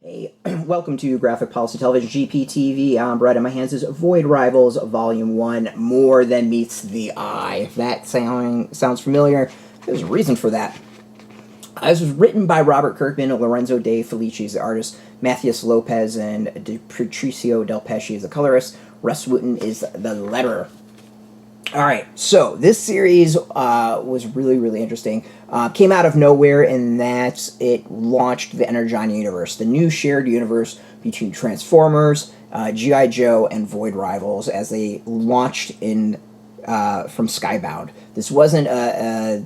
Hey, welcome to Graphic Policy Television, GPTV. I'm Brett, and my hands is Void Rivals, Volume 1, More Than Meets the Eye. If that sounds familiar, there's a reason for that. This was written by Robert Kirkman, Lorenzo De Felici is the artist, Matheus Lopes, and Patricio Delpeche is the colorist. Rus Wooton is the letterer. Alright, so this series was really interesting. Came out of nowhere in that it launched the Energon Universe, the new shared universe between Transformers, G.I. Joe, and Void Rivals as they launched in from Skybound. This wasn't a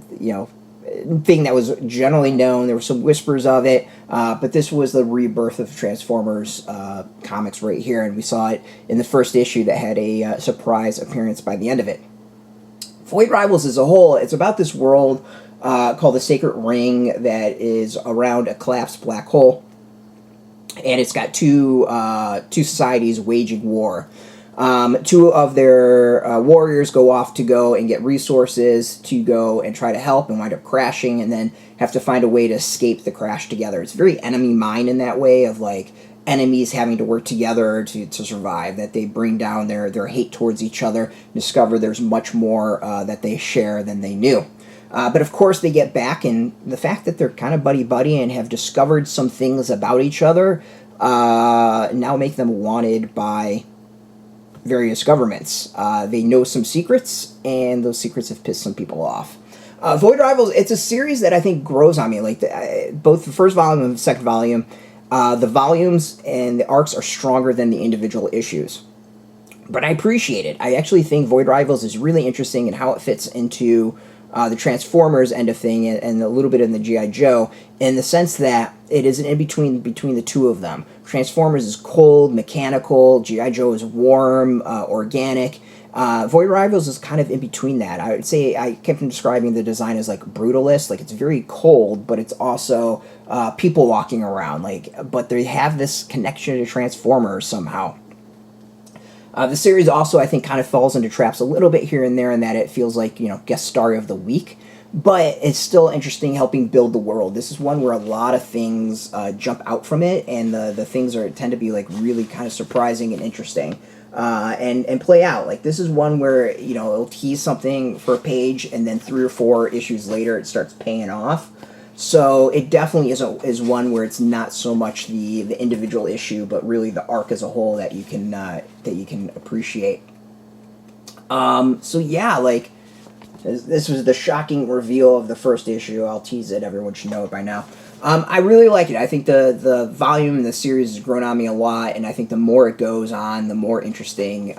thing that was generally known. There were some whispers of it, but this was the rebirth of Transformers comics right here, and we saw it in the first issue that had a surprise appearance by the end of it. Void Rivals as a whole, it's about this world called the Sacred Ring that is around a collapsed black hole, and it's got two societies waging war. Two of their warriors go off to go and get resources to go and try to help and wind up crashing and then have to find a way to escape the crash together. It's very enemy mine in that way of like enemies having to work together to survive, that they bring down their hate towards each other, discover there's much more that they share than they knew. But of course they get back, and the fact that they're kind of buddy-buddy and have discovered some things about each other now make them wanted by various governments. They know some secrets, and those secrets have pissed some people off. Void Rivals, it's a series that I think grows on me. Like both the first volume and the second volume, the volumes and the arcs are stronger than the individual issues. But I appreciate it. I actually think Void Rivals is really interesting in how it fits into the Transformers end of thing and a little bit in the G.I. Joe, in the sense that it is an in-between between the two of them. Transformers is cold, mechanical, G.I. Joe is warm, organic. Void Rivals is kind of in between that. I would say I kept describing the design as like brutalist, like it's very cold, but it's also people walking around, but they have this connection to Transformers somehow. The series also, I think, kind of falls into traps a little bit here and there in that it feels like, guest star of the week, but it's still interesting helping build the world. This is one where a lot of things jump out from it, and the things tend to be like really kind of surprising and interesting. And play out. Like, this is one where, it'll tease something for a page, and then 3 or 4 issues later it starts paying off. So it definitely is one where it's not so much the individual issue, but really the arc as a whole that you can appreciate. So yeah, like, this was the shocking reveal of the first issue. I'll tease it. Everyone should know it by now. I really like it. I think the volume in the series has grown on me a lot, and I think the more it goes on, the more interesting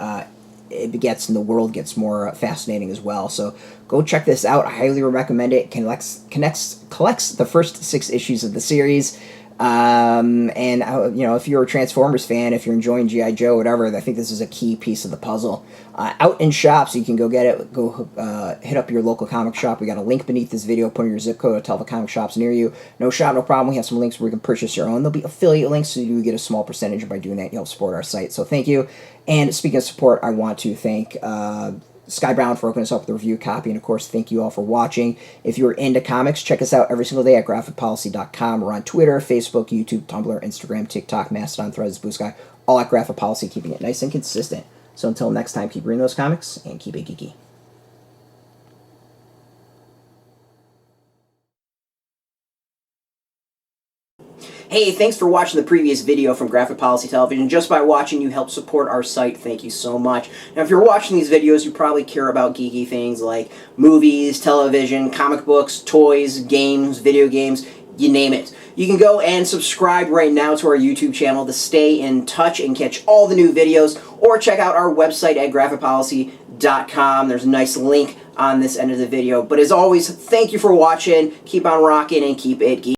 it gets, and the world gets more fascinating as well. So go check this out. I highly recommend it. It collects the first 6 issues of the series. And if you're a Transformers fan, if you're enjoying G.I. Joe, whatever, I think this is a key piece of the puzzle. Out in shops, you can go get it. Go hit up your local comic shop. We got a link beneath this video. Put in your zip code to tell the comic shops near you. No shop, no problem. We have some links where you can purchase your own. There'll be affiliate links, so you get a small percentage, and by doing that, you help support our site. So thank you. And speaking of support, I want to thank Sky Brown for hooking us up with a review copy, and of course, thank you all for watching. If you're into comics, check us out every single day at graphicpolicy.com. We're on Twitter, Facebook, YouTube, Tumblr, Instagram, TikTok, Mastodon, Threads, Blue Sky, all at Graphic Policy, keeping it nice and consistent. So until next time, keep reading those comics, and keep it geeky. Hey, thanks for watching the previous video from Graphic Policy Television. Just by watching, you help support our site. Thank you so much. Now, if you're watching these videos, you probably care about geeky things like movies, television, comic books, toys, games, video games, you name it. You can go and subscribe right now to our YouTube channel to stay in touch and catch all the new videos, or check out our website at graphicpolicy.com. There's a nice link on this end of the video. But as always, thank you for watching. Keep on rocking and keep it geeky.